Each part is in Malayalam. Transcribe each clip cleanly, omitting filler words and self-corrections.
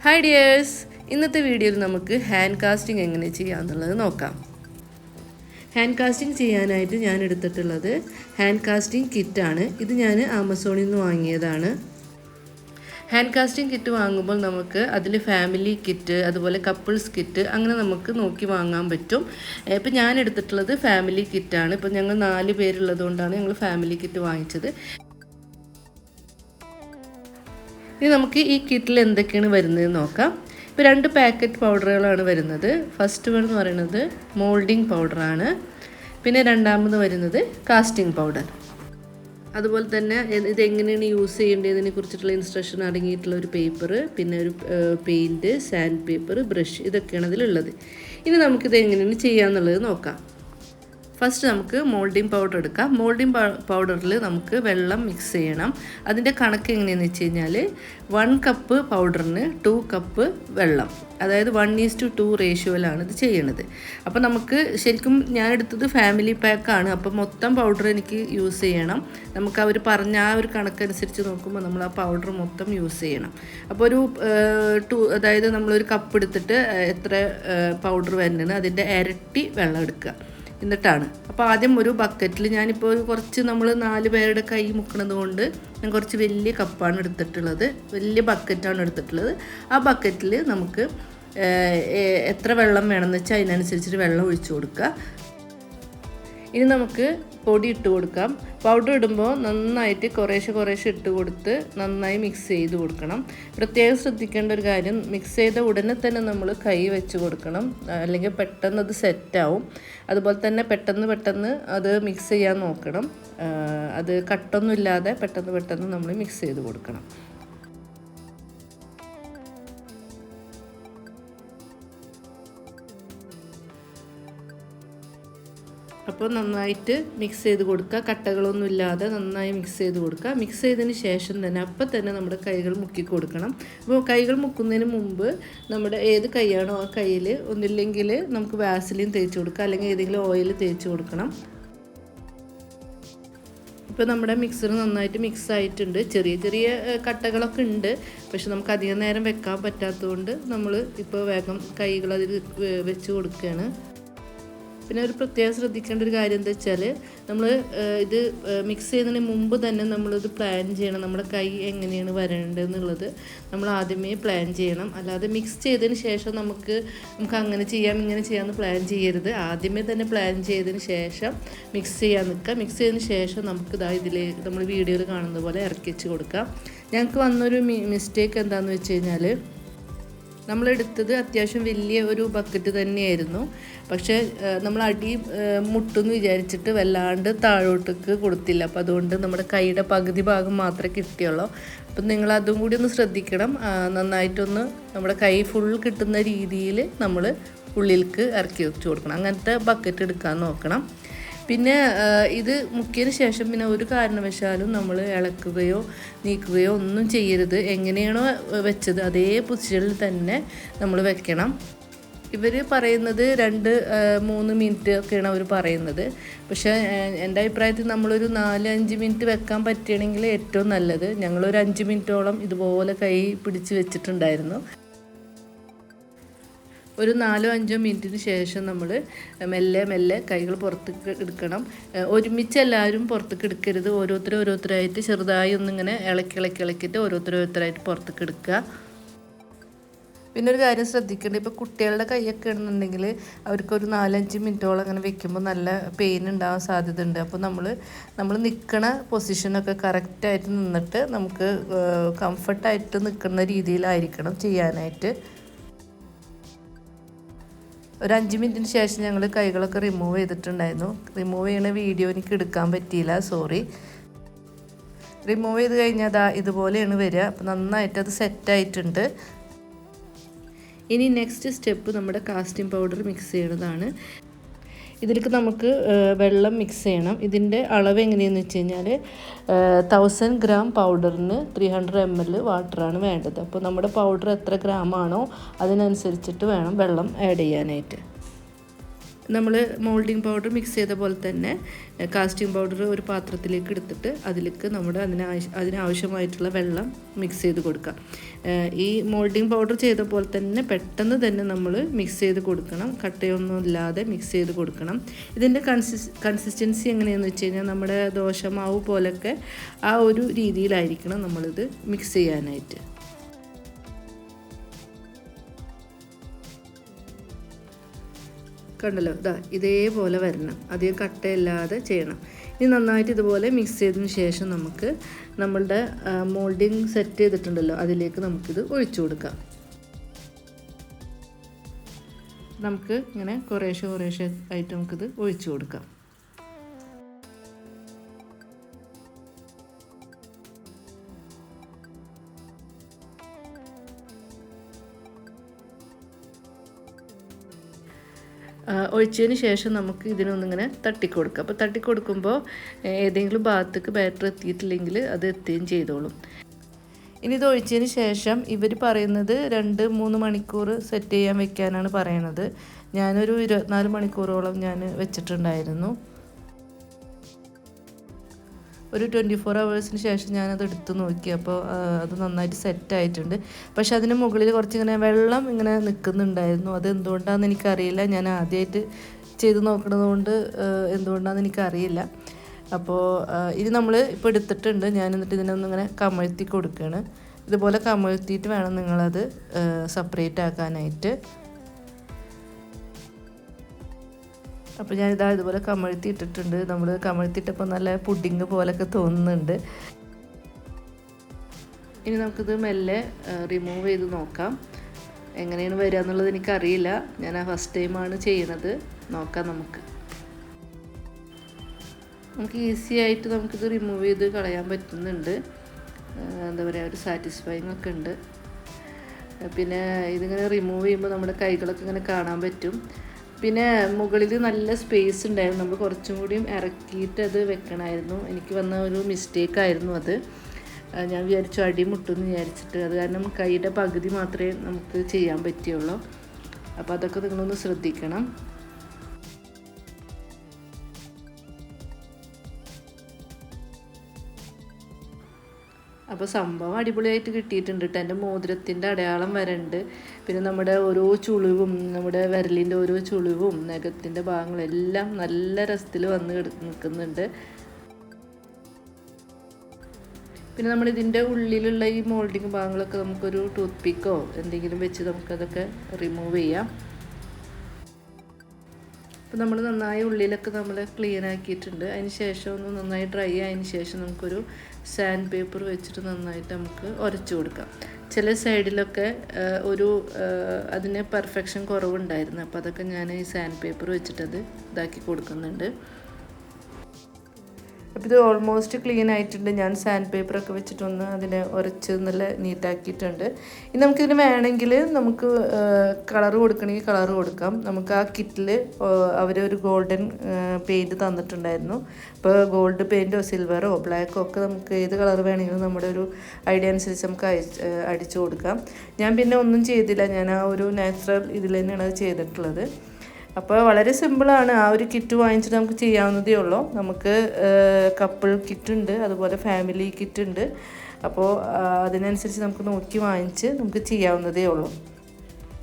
ഹായ് ഡിയേഴ്സ്, ഇന്നത്തെ വീഡിയോയിൽ നമുക്ക് ഹാൻഡ് കാസ്റ്റിംഗ് എങ്ങനെ ചെയ്യാമെന്നുള്ളത് നോക്കാം. ഹാൻഡ് കാസ്റ്റിംഗ് ചെയ്യാനായിട്ട് ഞാൻ എടുത്തിട്ടുള്ളത് ഹാൻഡ് കാസ്റ്റിംഗ് കിറ്റാണ്. ഇത് ഞാൻ ആമസോണിൽ നിന്ന് വാങ്ങിയതാണ്. ഹാൻഡ് കാസ്റ്റിംഗ് കിറ്റ് വാങ്ങുമ്പോൾ നമുക്ക് അതിൽ ഫാമിലി കിറ്റ്, അതുപോലെ കപ്പിൾസ് കിറ്റ്, അങ്ങനെ നമുക്ക് നോക്കി വാങ്ങാൻ പറ്റും. ഇപ്പം ഞാൻ എടുത്തിട്ടുള്ളത് ഫാമിലി കിറ്റാണ്. ഇപ്പം ഞങ്ങൾ 4 പേരുള്ളത് കൊണ്ടാണ് ഞങ്ങൾ ഫാമിലി കിറ്റ് വാങ്ങിച്ചത്. ഇനി നമുക്ക് ഈ കിറ്റിൽ എന്തൊക്കെയാണ് വരുന്നത് നോക്കാം. ഇപ്പോൾ 2 പാക്കറ്റ് പൗഡറുകളാണ് വരുന്നത്. ഫസ്റ്റ് വൺ എന്ന് പറയുന്നത് മോൾഡിംഗ് പൗഡറാണ്. പിന്നെ രണ്ടാമത് വരുന്നത് കാസ്റ്റിംഗ് പൗഡർ. അതുപോലെ തന്നെ ഇതെങ്ങനെയാണ് യൂസ് ചെയ്യേണ്ടതിനെ കുറിച്ചിട്ടുള്ള ഇൻസ്ട്രക്ഷൻ അടങ്ങിയിട്ടുള്ള ഒരു പേപ്പർ, പിന്നെ ഒരു പെയിൻറ്റ്, സാൻഡ് പേപ്പർ, ബ്രഷ്, ഇതൊക്കെയാണ് അതിലുള്ളത്. ഇനി നമുക്കിത് എങ്ങനെയാണ് ചെയ്യാമെന്നുള്ളത് നോക്കാം. ഫസ്റ്റ് നമുക്ക് മോൾഡിംഗ് പൗഡർ എടുക്കാം. മോൾഡിംഗ് പൗഡറിൽ നമുക്ക് വെള്ളം മിക്സ് ചെയ്യണം. അതിൻ്റെ കണക്ക് എങ്ങനെയാണെന്ന് വെച്ച് കഴിഞ്ഞാൽ 1 കപ്പ് പൗഡറിന് 2 കപ്പ് വെള്ളം, അതായത് 1:2 റേഷ്യോയിലാണ് ഇത് ചെയ്യണത്. അപ്പോൾ നമുക്ക് ശരിക്കും ഞാൻ എടുത്തത് ഫാമിലി പാക്കാണ്. അപ്പോൾ മൊത്തം പൗഡർ എനിക്ക് യൂസ് ചെയ്യണം. നമുക്ക് അവർ പറഞ്ഞ ആ ഒരു കണക്കനുസരിച്ച് നോക്കുമ്പോൾ നമ്മൾ ആ പൗഡർ മൊത്തം യൂസ് ചെയ്യണം. അപ്പോൾ ഒരു അതായത് നമ്മളൊരു കപ്പ് എടുത്തിട്ട് എത്ര പൗഡർ വരുന്നത് അതിൻ്റെ ഇരട്ടി വെള്ളം എടുക്കുക എന്നിട്ടാണ്. അപ്പോൾ ആദ്യം ഒരു ബക്കറ്റിൽ, ഞാനിപ്പോൾ കുറച്ച് നമ്മൾ 4 പേരുടെ കൈ മുക്കണത് കൊണ്ട് ഞാൻ കുറച്ച് വലിയ കപ്പാണ് എടുത്തിട്ടുള്ളത്, വലിയ ബക്കറ്റാണ് എടുത്തിട്ടുള്ളത്. ആ ബക്കറ്റിൽ നമുക്ക് എത്ര വെള്ളം വേണമെന്ന് വെച്ചാൽ അതിനനുസരിച്ചിട്ട് വെള്ളം ഒഴിച്ചു കൊടുക്കുക. ഇനി നമുക്ക് പൊടി ഇട്ട് കൊടുക്കാം. പൗഡർ ഇടുമ്പോൾ നന്നായിട്ട് കുറേശ്ശെ ഇട്ട് കൊടുത്ത് നന്നായി മിക്സ് ചെയ്ത് കൊടുക്കണം. പ്രത്യേകം ശ്രദ്ധിക്കേണ്ട ഒരു കാര്യം, മിക്സ് ചെയ്ത ഉടനെ തന്നെ നമ്മൾ കൈ വെച്ച് കൊടുക്കണം, അല്ലെങ്കിൽ പെട്ടെന്ന് അത് സെറ്റാവും. അതുപോലെ തന്നെ പെട്ടെന്ന് അത് മിക്സ് ചെയ്യാൻ നോക്കണം. അത് കട്ടൊന്നും ഇല്ലാതെ പെട്ടെന്ന് നമ്മൾ മിക്സ് ചെയ്ത് കൊടുക്കണം. അപ്പോൾ നന്നായിട്ട് മിക്സ് ചെയ്ത് കൊടുക്കുക, കട്ടകളൊന്നും ഇല്ലാതെ നന്നായി മിക്സ് ചെയ്ത് കൊടുക്കുക. മിക്സ് ചെയ്തതിന് ശേഷം തന്നെ അപ്പം തന്നെ നമ്മുടെ കൈകൾ മുക്കി കൊടുക്കണം. അപ്പോൾ കൈകൾ മുക്കുന്നതിന് മുമ്പ് നമ്മുടെ ഏത് കൈയാണോ ആ കയ്യിൽ ഒന്നില്ലെങ്കിൽ നമുക്ക് വാസലിൻ തേച്ച് കൊടുക്കുക, അല്ലെങ്കിൽ ഏതെങ്കിലും ഓയിൽ തേച്ച് കൊടുക്കണം. ഇപ്പോൾ നമ്മുടെ മിക്സർ നന്നായിട്ട് മിക്സ് ആയിട്ടുണ്ട്. ചെറിയ കട്ടകളൊക്കെ ഉണ്ട്, പക്ഷെ നമുക്ക് അധികം നേരം വെക്കാൻ പറ്റാത്തതുകൊണ്ട് നമ്മൾ ഇപ്പോൾ വേഗം കൈകൾ അതിൽ വെച്ച് കൊടുക്കുകയാണ്. പിന്നെ ഒരു പ്രത്യേകം ശ്രദ്ധിക്കേണ്ട ഒരു കാര്യം എന്താ വെച്ചാൽ, നമ്മൾ ഇത് മിക്സ് ചെയ്യുന്നതിന് മുമ്പ് തന്നെ നമ്മളിത് പ്ലാൻ ചെയ്യണം. നമ്മുടെ കൈ എങ്ങനെയാണ് വരേണ്ടതെന്നുള്ളത് നമ്മൾ ആദ്യമേ പ്ലാൻ ചെയ്യണം. അല്ലാതെ മിക്സ് ചെയ്തതിന് ശേഷം നമുക്ക് അങ്ങനെ ചെയ്യാം ഇങ്ങനെ ചെയ്യാമെന്ന് പ്ലാൻ ചെയ്യരുത്. ആദ്യമേ തന്നെ പ്ലാൻ ചെയ്തതിന് ശേഷം മിക്സ് ചെയ്യാൻ നിൽക്കുക. മിക്സ് ചെയ്തതിന് ശേഷം നമുക്ക് ഇതിൽ നമ്മൾ വീഡിയോയിൽ കാണുന്ന പോലെ ഇറക്കി വെച്ച് കൊടുക്കാം. ഞങ്ങൾക്ക് വന്നൊരു മിസ്റ്റേക്ക് എന്താണെന്ന് വെച്ച് കഴിഞ്ഞാൽ, നമ്മളെടുത്തത് അത്യാവശ്യം വലിയ ഒരു ബക്കറ്റ് തന്നെയായിരുന്നു. പക്ഷേ നമ്മൾ അടി മുട്ടെന്ന് വിചാരിച്ചിട്ട് വല്ലാണ്ട് താഴോട്ടേക്ക് കൊടുത്തില്ല. അപ്പോൾ അതുകൊണ്ട് നമ്മുടെ കൈയുടെ പകുതി ഭാഗം മാത്രമേ കിട്ടിയുള്ളൂ. അപ്പം നിങ്ങളതും കൂടി ഒന്ന് ശ്രദ്ധിക്കണം. നന്നായിട്ടൊന്ന് നമ്മുടെ കൈ ഫുൾ കിട്ടുന്ന രീതിയിൽ നമ്മൾ ഉള്ളിലേക്ക് ഇറക്കി വെച്ച് കൊടുക്കണം. അങ്ങനത്തെ ബക്കറ്റ് എടുക്കാൻ നോക്കണം. പിന്നെ ഇത് മുക്കിയതിന് ശേഷം പിന്നെ ഒരു കാരണവശാലും നമ്മൾ ഇളക്കുകയോ നീക്കുകയോ ഒന്നും ചെയ്യരുത്. എങ്ങനെയാണോ വെച്ചത് അതേ പൊസിഷനിൽ തന്നെ നമ്മൾ വെക്കണം. ഇവർ പറയുന്നത് 2-3 മിനിറ്റ് ഒക്കെയാണ് അവർ പറയുന്നത്. പക്ഷേ എൻ്റെ അഭിപ്രായത്തിൽ നമ്മളൊരു 4-5 മിനിറ്റ് വെക്കാൻ പറ്റുകയാണെങ്കിൽ ഏറ്റവും നല്ലത്. ഞങ്ങളൊരു 5 മിനിറ്റോളം ഇതുപോലെ കൈ പിടിച്ച് വെച്ചിട്ടുണ്ടായിരുന്നു. ഒരു 4-5 മിനിറ്റിന് ശേഷം നമ്മൾ മെല്ലെ കൈകൾ പുറത്തേക്ക് എടുക്കണം. ഒരുമിച്ച് എല്ലാവരും പുറത്തേക്ക് എടുക്കരുത്. ഓരോരുത്തരായിട്ട് ചെറുതായി ഒന്നിങ്ങനെ ഇളക്കിയിട്ട് ഓരോരുത്തരായിട്ട് പുറത്തേക്ക് എടുക്കുക. പിന്നെ ഒരു കാര്യം ശ്രദ്ധിക്കേണ്ടത്, ഇപ്പോൾ കുട്ടികളുടെ കൈയൊക്കെ ആണെന്നുണ്ടെങ്കിൽ അവർക്കൊരു 4-5 മിനിറ്റോളം അങ്ങനെ വെക്കുമ്പോൾ നല്ല പെയിൻ ഉണ്ടാവാൻ സാധ്യത ഉണ്ട്. അപ്പോൾ നമ്മൾ നിൽക്കണ പൊസിഷനൊക്കെ കറക്റ്റായിട്ട് നിന്നിട്ട് നമുക്ക് കംഫർട്ടായിട്ട് നിൽക്കുന്ന രീതിയിലായിരിക്കണം ചെയ്യാനായിട്ട്. ഒരു 5 മിനിറ്റിന് ശേഷം ഞങ്ങൾ കൈകളൊക്കെ റിമൂവ് ചെയ്തിട്ടുണ്ടായിരുന്നു. റിമൂവ് ചെയ്യണ വീഡിയോ എനിക്ക് എടുക്കാൻ പറ്റിയില്ല, സോറി. റിമൂവ് ചെയ്ത് കഴിഞ്ഞാൽ ഇതുപോലെയാണ് വരിക. അപ്പോൾ നന്നായിട്ട് അത് സെറ്റായിട്ടുണ്ട്. ഇനി നെക്സ്റ്റ് സ്റ്റെപ്പ് നമ്മുടെ കാസ്റ്റിംഗ് പൗഡർ മിക്സ് ചെയ്യണതാണ്. ഇതിലേക്ക് നമുക്ക് വെള്ളം മിക്സ് ചെയ്യണം. ഇതിൻ്റെ അളവ് എങ്ങനെയാണെന്ന് വെച്ച് കഴിഞ്ഞാൽ 1000 ഗ്രാം പൗഡറിന് 300 ml വാട്ടറാണ് വേണ്ടത്. അപ്പോൾ നമ്മുടെ പൗഡർ എത്ര ഗ്രാമാണോ അതിനനുസരിച്ചിട്ട് വേണം വെള്ളം ആഡ് ചെയ്യാനായിട്ട്. നമ്മൾ മോൾഡിംഗ് പൗഡർ മിക്സ് ചെയ്ത പോലെ തന്നെ കാസ്റ്റിംഗ് പൗഡർ ഒരു പാത്രത്തിലേക്ക് എടുത്തിട്ട് അതിലേക്ക് നമ്മുടെ അതിനാവശ്യമായിട്ടുള്ള വെള്ളം മിക്സ് ചെയ്ത് കൊടുക്കാം. ഈ മോൾഡിംഗ് പൗഡർ ചെയ്ത പോലെ തന്നെ പെട്ടെന്ന് തന്നെ നമ്മൾ മിക്സ് ചെയ്ത് കൊടുക്കണം, കട്ടയൊന്നും ഇല്ലാതെ മിക്സ് ചെയ്ത് കൊടുക്കണം. ഇതിൻ്റെ കൺസിസ്റ്റൻസി എങ്ങനെയാണെന്ന് വെച്ച് കഴിഞ്ഞാൽ നമ്മുടെ ദോശമാവ് പോലൊക്കെ ആ ഒരു രീതിയിലായിരിക്കണം നമ്മളിത് മിക്സ് ചെയ്യാനായിട്ട്. കണ്ടല്ലോ, ഇതേപോലെ വരണം, അധികം കട്ടയില്ലാതെ ചെയ്യണം. ഇനി നന്നായിട്ട് ഇതുപോലെ മിക്സ് ചെയ്തതിന് ശേഷം നമുക്ക് നമ്മളുടെ മോൾഡിങ് സെറ്റ് ചെയ്തിട്ടുണ്ടല്ലോ അതിലേക്ക് നമുക്കിത് ഒഴിച്ചു കൊടുക്കാം. നമുക്ക് ഇങ്ങനെ കുറേശ്ശെ ആയിട്ട് നമുക്കിത് ഒഴിച്ചു കൊടുക്കാം. ഒഴിച്ചതിന് ശേഷം നമുക്ക് ഇതിനൊന്നിങ്ങനെ തട്ടിക്കൊടുക്കാം. അപ്പോൾ തട്ടിക്കൊടുക്കുമ്പോൾ ഏതെങ്കിലും ഭാഗത്തേക്ക് ബാറ്റർ എത്തിയിട്ടില്ലെങ്കിൽ അത് എത്തുകയും ചെയ്തോളും. ഇനി ഇത് ഒഴിച്ചതിന് ശേഷം ഇവർ പറയുന്നത് 2-3 മണിക്കൂർ സെറ്റ് ചെയ്യാൻ വെക്കാനാണ് പറയണത്. ഞാനൊരു 24 മണിക്കൂറോളം ഞാൻ വെച്ചിട്ടുണ്ടായിരുന്നു. ഒരു 24 hours ശേഷം ഞാനത് എടുത്ത് നോക്കി. അപ്പോൾ അത് നന്നായിട്ട് സെറ്റായിട്ടുണ്ട്. പക്ഷെ അതിന് മുകളിൽ കുറച്ചിങ്ങനെ വെള്ളം ഇങ്ങനെ നിൽക്കുന്നുണ്ടായിരുന്നു. അത് എന്തുകൊണ്ടാണെന്ന് എനിക്കറിയില്ല. ഞാൻ ആദ്യമായിട്ട് ചെയ്ത് നോക്കണത് കൊണ്ട് എന്തുകൊണ്ടാണെന്ന് എനിക്കറിയില്ല. അപ്പോൾ ഇത് നമ്മൾ ഇപ്പോൾ എടുത്തിട്ടുണ്ട്. ഞാൻ എന്നിട്ട് ഇതിനൊന്നിങ്ങനെ കമഴ്ത്തി കൊടുക്കുകയാണ്. ഇതുപോലെ കമഴ്ത്തിയിട്ട് വേണം നിങ്ങളത് സെപ്പറേറ്റ് ആക്കാനായിട്ട്. അപ്പോൾ ഞാനിതാ ഇതുപോലെ കമഴ്ത്തി ഇട്ടിട്ടുണ്ട്. നമ്മൾ കമഴ്ത്തിയിട്ടപ്പോൾ നല്ല പുഡിങ് പോലൊക്കെ തോന്നുന്നുണ്ട്. ഇനി നമുക്കിത് മെല്ലെ റിമൂവ് ചെയ്ത് നോക്കാം. എങ്ങനെയാണ് വരിക എന്നുള്ളത് എനിക്കറിയില്ല. ഞാൻ ഫസ്റ്റ് ടൈമാണ് ചെയ്യണത്. നോക്കാം നമുക്ക് ഈസി ആയിട്ട് നമുക്കിത് റിമൂവ് ചെയ്ത് കളയാൻ പറ്റുന്നുണ്ട്. എന്താ പറയുക, ഒരു സാറ്റിസ്ഫൈങ് ഒക്കെ ഉണ്ട്. പിന്നെ ഇതിങ്ങനെ റിമൂവ് ചെയ്യുമ്പോൾ നമ്മുടെ കൈകളൊക്കെ ഇങ്ങനെ കാണാൻ പറ്റും. പിന്നെ മുകളിൽ നല്ല സ്പേസ് ഉണ്ടായിരുന്നു. നമ്മൾ കുറച്ചും കൂടിയും ഇറക്കിയിട്ട് അത് വെക്കണമായിരുന്നു. എനിക്ക് വന്ന ഒരു മിസ്റ്റേക്കായിരുന്നു അത്. ഞാൻ വിചാരിച്ചു അടി മുട്ടുമെന്ന് വിചാരിച്ചിട്ട്. അത് കാരണം കൈയുടെ പകുതി മാത്രമേ നമുക്ക് ചെയ്യാൻ പറ്റുള്ളൂ. അപ്പോൾ അതൊക്കെ നിങ്ങളൊന്ന് ശ്രദ്ധിക്കണം. അപ്പോൾ സംഭവം അടിപൊളിയായിട്ട് കിട്ടിയിട്ടുണ്ട് കേട്ടോ. എൻ്റെ മോതിരത്തിൻ്റെ അടയാളം വരണ്ട്. പിന്നെ നമ്മുടെ ഓരോ ചുളിവും, നമ്മുടെ വിരലിൻ്റെ ഓരോ ചുളിവും, നഖത്തിൻ്റെ ഭാഗങ്ങളെല്ലാം നല്ല രസത്തിൽ വന്ന് നിൽക്കുന്നുണ്ട്. പിന്നെ നമ്മളിതിൻ്റെ ഉള്ളിലുള്ള ഈ മോൾഡിങ് ഭാഗങ്ങളൊക്കെ നമുക്കൊരു ടൂത്ത് പിക്കോ എന്തെങ്കിലും വെച്ച് നമുക്കതൊക്കെ റിമൂവ് ചെയ്യാം. അപ്പോൾ നമ്മൾ നന്നായി ഉള്ളിലൊക്കെ നമ്മൾ ക്ലീൻ ആക്കിയിട്ടുണ്ട്. അതിന് ശേഷം ഒന്ന് നന്നായി ഡ്രൈ ആയതിന് ശേഷം നമുക്കൊരു സാൻഡ് പേപ്പർ വെച്ചിട്ട് നന്നായിട്ട് നമുക്ക് ഉരച്ചു കൊടുക്കാം. ചില സൈഡിലൊക്കെ അതിന് പെർഫെക്ഷൻ കുറവുണ്ടായിരുന്നു. അപ്പോൾ അതൊക്കെ ഞാൻ ഈ സാൻഡ് പേപ്പർ വെച്ചിട്ടത് ഇതാക്കി കൊടുക്കുന്നുണ്ട്. അപ്പോൾ ഇത് ഓൾമോസ്റ്റ് ക്ലീൻ ആയിട്ടുണ്ട്. ഞാൻ സാൻഡ് പേപ്പറൊക്കെ വെച്ചിട്ടൊന്ന് അതിനെ ഉരച്ച് നല്ല നീറ്റാക്കിയിട്ടുണ്ട്. ഇനി നമുക്കിതിന് വേണമെങ്കിൽ നമുക്ക് കളർ കൊടുക്കണമെങ്കിൽ കളർ കൊടുക്കാം. നമുക്ക് ആ കിറ്റിൽ അവരൊരു ഗോൾഡൻ പെയിൻറ്റ് തന്നിട്ടുണ്ടായിരുന്നു. അപ്പോൾ ഗോൾഡ് പെയിൻറ്റോ സിൽവറോ ബ്ലാക്കോ ഒക്കെ നമുക്ക് ഏത് കളർ വേണമെങ്കിലും നമ്മുടെ ഒരു ഐഡിയ അനുസരിച്ച് നമുക്ക് അടിച്ചു കൊടുക്കാം. ഞാൻ പിന്നെ ഒന്നും ചെയ്തില്ല. ഞാൻ ആ ഒരു നാച്ചുറൽ ഇതിൽ തന്നെയാണ് അത് ചെയ്തിട്ടുള്ളത്. അപ്പോൾ വളരെ സിമ്പിളാണ്. ആ ഒരു കിറ്റ് വാങ്ങിച്ചിട്ട് നമുക്ക് ചെയ്യാവുന്നതേ ഉള്ളൂ. നമുക്ക് കപ്പിൾ കിറ്റുണ്ട്, അതുപോലെ ഫാമിലി കിറ്റുണ്ട്. അപ്പോൾ അതിനനുസരിച്ച് നമുക്ക് നോക്കി വാങ്ങിച്ച് നമുക്ക് ചെയ്യാവുന്നതേ ഉള്ളൂ.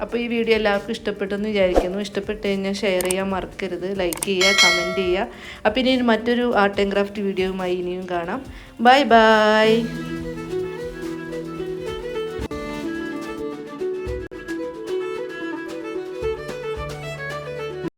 അപ്പോൾ ഈ വീഡിയോ എല്ലാവർക്കും ഇഷ്ടപ്പെട്ടെന്ന് വിചാരിക്കുന്നു. ഇഷ്ടപ്പെട്ട് കഴിഞ്ഞാൽ ഷെയർ ചെയ്യാൻ മറക്കരുത്, ലൈക്ക് ചെയ്യുക, കമൻറ്റ് ചെയ്യുക. അപ്പോൾ ഇനി മറ്റൊരു ആർട്ട് ആൻഡ് ക്രാഫ്റ്റ് വീഡിയോയുമായി ഇനിയും കാണാം. Bye bye.